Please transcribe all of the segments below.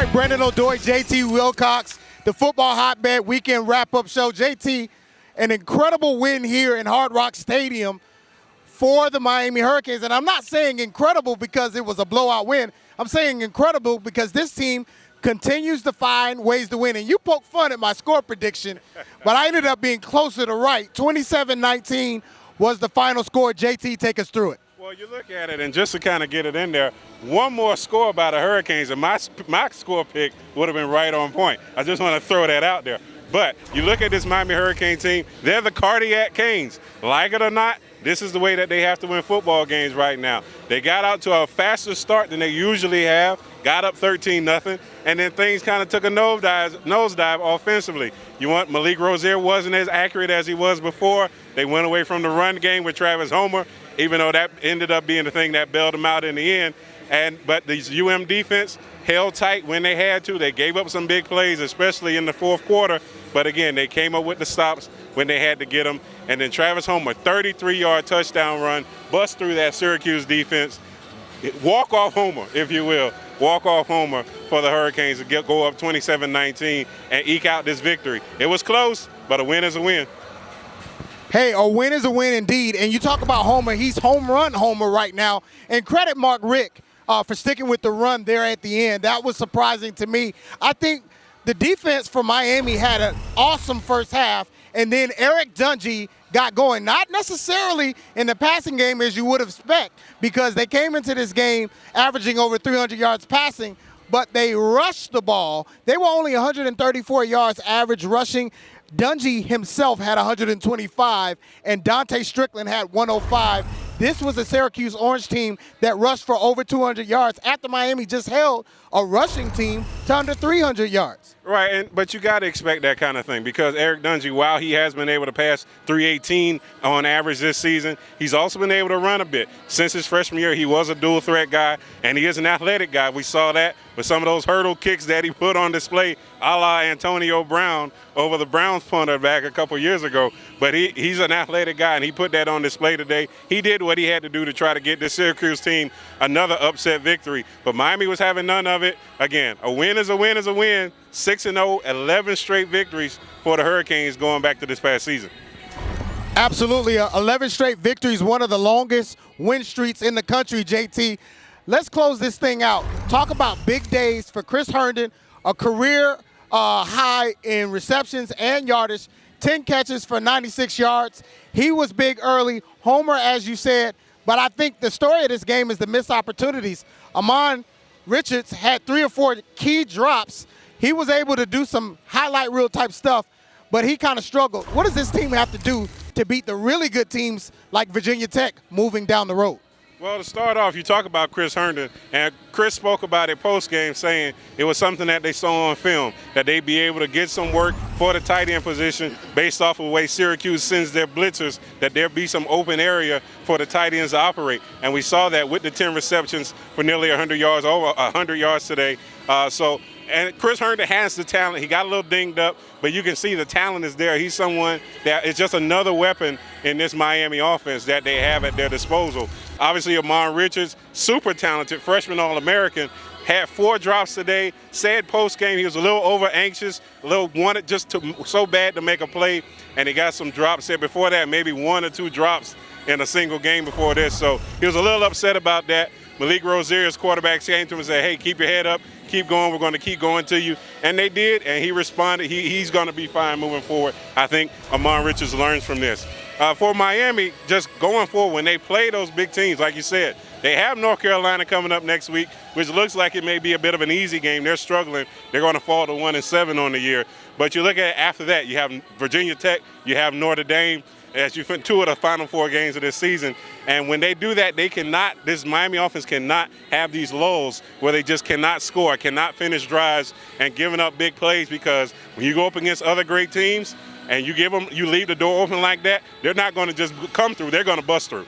right, Brendan O'Doy, JT Wilcox, the football hotbed weekend wrap-up show. JT, an incredible win here in Hard Rock Stadium for the Miami Hurricanes. And I'm not saying incredible because it was a blowout win. I'm saying incredible because this team continues to find ways to win. And you poke fun at my score prediction, but I ended up being closer to right. 27-19 was the final score. JT, take us through it. Well, you look at it, and just to kind of get it in there, one more score by the Hurricanes, and my score pick would have been right on point. I just want to throw that out there. But you look at this Miami Hurricane team, they're the cardiac Canes. Like it or not, this is the way that they have to win football games right now. They got out to a faster start than they usually have, got up 13-0, and then things kind of took a nosedive offensively. You want Malik Rozier wasn't as accurate as he was before. They went away from the run game with Travis Homer, even though that ended up being the thing that bailed them out in the end. But the UM defense held tight when they had to. They gave up some big plays, especially in the fourth quarter. But again, they came up with the stops when they had to get them. And then Travis Homer, 33-yard touchdown run, bust through that Syracuse defense. Walk-off homer, if you will. Walk-off homer for the Hurricanes to go up 27-19 and eke out this victory. It was close, but a win is a win. Hey, a win is a win indeed. And you talk about Homer, he's home run Homer right now. And credit Mark Richt for sticking with the run there at the end. That was surprising to me. I think the defense for Miami had an awesome first half, and then Eric Dungey got going. Not necessarily in the passing game as you would expect, because they came into this game averaging over 300 yards passing, but they rushed the ball. They were only 134 yards average rushing. Dungey himself had 125, and Dante Strickland had 105. This was a Syracuse Orange team that rushed for over 200 yards after Miami just held a rushing team to under 300 yards. Right, but you got to expect that kind of thing because Eric Dungey, while he has been able to pass 318 on average this season, he's also been able to run a bit. Since his freshman year, he was a dual-threat guy, and he is an athletic guy. We saw that with some of those hurdle kicks that he put on display, a la Antonio Brown over the Browns punter back a couple years ago. But he's an athletic guy, and he put that on display today. He did what he had to do to try to get this Syracuse team another upset victory. But Miami was having none of it. Again, a win is a win is a win. 6-0, 11 straight victories for the Hurricanes going back to this past season. Absolutely. 11 straight victories, one of the longest win streaks in the country, JT. Let's close this thing out. Talk about big days for Chris Herndon, a career high in receptions and yardage, 10 catches for 96 yards. He was big early. Homer, as you said, but I think the story of this game is the missed opportunities. Amon Richards had 3 or 4 key drops. He was able to do some highlight reel type stuff, but he kind of struggled. What does this team have to do to beat the really good teams like Virginia Tech moving down the road? Well, to start off, you talk about Chris Herndon, and Chris spoke about it post-game saying it was something that they saw on film, that they'd be able to get some work for the tight end position based off of the way Syracuse sends their blitzers, that there be some open area for the tight ends to operate. And we saw that with the 10 receptions for nearly 100 yards, over 100 yards today. And Chris Herndon has the talent. He got a little dinged up, but you can see the talent is there. He's someone that is just another weapon in this Miami offense that they have at their disposal. Obviously, Amon Richards, super talented, freshman All-American, had 4 drops today. Said post-game he was a little over-anxious, wanted so bad to make a play, and he got some drops. Said before that, maybe 1 or 2 drops in a single game before this. So he was a little upset about that. Malik Rozier's quarterbacks came to him and said, hey, keep your head up, keep going, we're going to keep going to you. And they did, and he responded. He's going to be fine moving forward. I think Amon Richards learns from this. For Miami, just going forward, when they play those big teams, like you said, they have North Carolina coming up next week, which looks like it may be a bit of an easy game. They're struggling. They're going to fall to 1-7 on the year. But you look at after that, you have Virginia Tech, you have Notre Dame, as you fin 2 of the final 4 games of this season. And when they do that, this Miami offense cannot have these lulls where they just cannot score, cannot finish drives and giving up big plays, because when you go up against other great teams and you leave the door open like that, they're not going to just come through, they're going to bust through.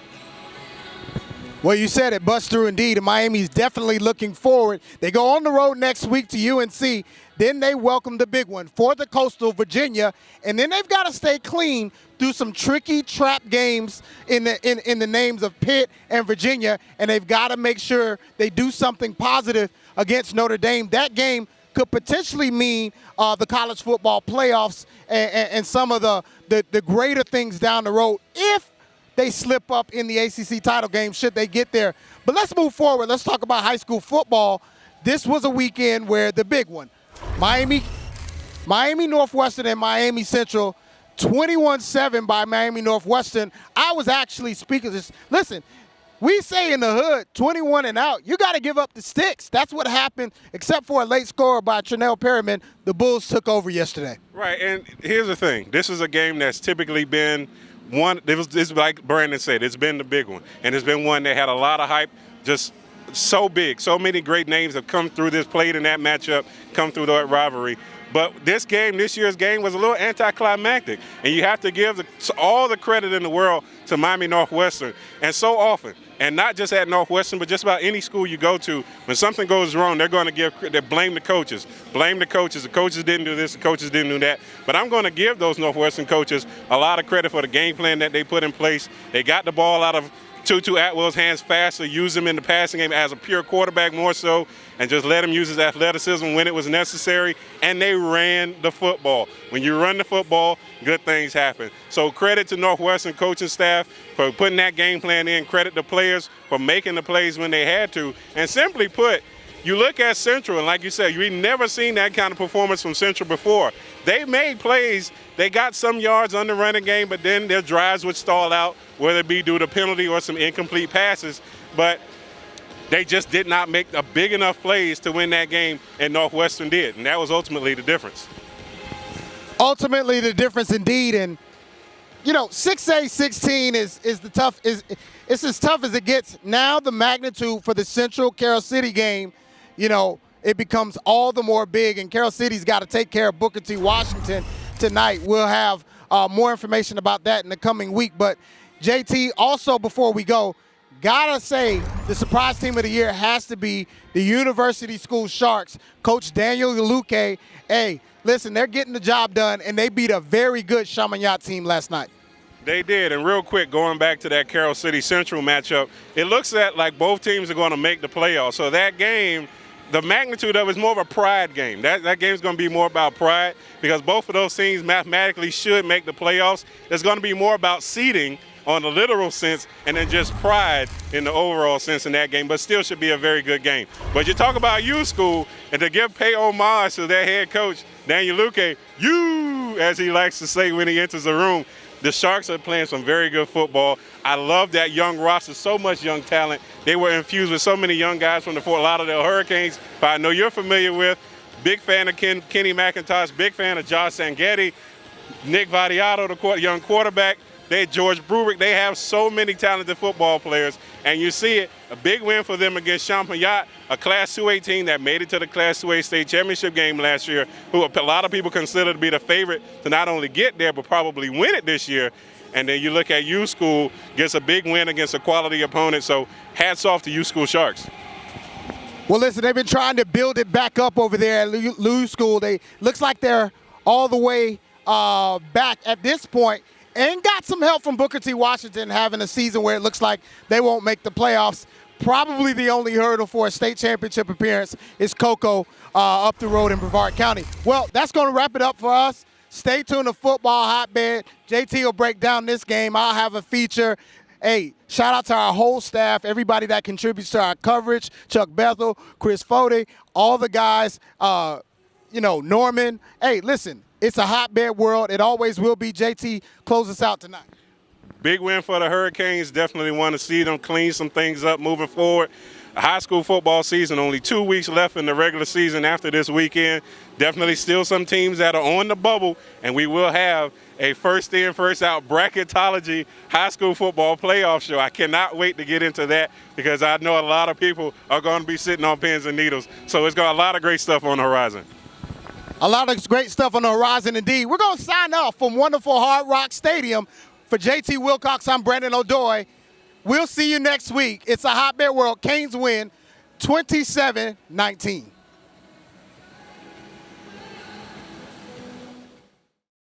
Well, you said it, bust through indeed, and Miami's definitely looking forward. They go on the road next week to UNC. Then they welcome the big one for the Coastal Virginia, and then they've got to stay clean through some tricky trap games in the names of Pitt and Virginia, and they've got to make sure they do something positive against Notre Dame. That game could potentially mean the college football playoffs and some of the greater things down the road if they slip up in the ACC title game should they get there. But let's move forward. Let's talk about high school football. This was a weekend where the big one, Miami Northwestern and Miami Central, 21-7 by Miami Northwestern. I was actually speaking this. Listen, we say in the hood, 21 and out, you got to give up the sticks. That's what happened, except for a late score by Trinell Perryman. The Bulls took over yesterday. Right, and here's the thing. This is a game that's typically been one, this like Brandon said, it's been the big one. And it's been one that had a lot of hype, just so big. So many great names have come through this, played in that matchup, come through that rivalry. But this year's game, was a little anticlimactic. And you have to give all the credit in the world to Miami Northwestern. And so often, and not just at Northwestern, but just about any school you go to, when something goes wrong, they're going to blame the coaches. Blame the coaches. The coaches didn't do this, the coaches didn't do that. But I'm going to give those Northwestern coaches a lot of credit for the game plan that they put in place. They got the ball out of Tutu Atwell's hands faster, use him in the passing game as a pure quarterback more so, and just let him use his athleticism when it was necessary, and they ran the football. When you run the football, good things happen. So credit to Northwestern coaching staff for putting that game plan in, credit the players for making the plays when they had to, and simply put, you look at Central, and like you said, we've never seen that kind of performance from Central before. They made plays. They got some yards on the running game, but then their drives would stall out, whether it be due to penalty or some incomplete passes. But they just did not make a big enough plays to win that game, and Northwestern did, and that was ultimately the difference. Ultimately the difference indeed, and 6A 16 is it's as tough as it gets. Now the magnitude for the Central Carroll City game, it becomes all the more big, and Carroll City's got to take care of Booker T. Washington tonight. We'll have more information about that in the coming week. But JT, also before we go, gotta say the surprise team of the year has to be the University School Sharks. Coach Daniel Luque. Hey, listen, they're getting the job done, and they beat a very good Chaminade team last night. They did, and real quick, going back to that Carroll City Central matchup, it looks like both teams are going to make the playoffs. So that game, the magnitude of it is more of a pride game. That game's going to be more about pride because both of those teams mathematically should make the playoffs. It's going to be more about seeding on the literal sense and then just pride in the overall sense in that game, but still should be a very good game. But you talk about U School, and to pay homage to their head coach, Daniel Luque, as he likes to say when he enters the room, the Sharks are playing some very good football. I love that young roster, so much young talent. They were infused with so many young guys from the Fort Lauderdale Hurricanes, but I know you're familiar with. Big fan of Kenny McIntosh, big fan of Josh Sangetti, Nick Vadiato, the young quarterback. George Brubrick, they have so many talented football players, and you see it, a big win for them against Champagnat, a Class 2A team that made it to the Class 2A state championship game last year, who a lot of people consider to be the favorite to not only get there, but probably win it this year. And then you look at U School, gets a big win against a quality opponent, so hats off to U School Sharks. Well, listen, they've been trying to build it back up over there at U School. Looks like they're all the way back at this point. And got some help from Booker T. Washington having a season where it looks like they won't make the playoffs. Probably the only hurdle for a state championship appearance is Cocoa up the road in Brevard County. Well, that's going to wrap it up for us. Stay tuned to Football Hotbed. JT will break down this game. I'll have a feature. Hey, shout out to our whole staff, everybody that contributes to our coverage, Chuck Bethel, Chris Fode, all the guys, Norman. Hey, listen. It's a hotbed world. It always will be. JT, close us out tonight. Big win for the Hurricanes. Definitely want to see them clean some things up moving forward. A high school football season, only 2 weeks left in the regular season after this weekend. Definitely still some teams that are on the bubble, and we will have a first in, first out bracketology high school football playoff show. I cannot wait to get into that because I know a lot of people are going to be sitting on pins and needles. So it's got a lot of great stuff on the horizon. A lot of great stuff on the horizon indeed. We're going to sign off from wonderful Hard Rock Stadium. For JT Wilcox, I'm Brandon O'Doy. We'll see you next week. It's a hotbed world. Canes win 27-19.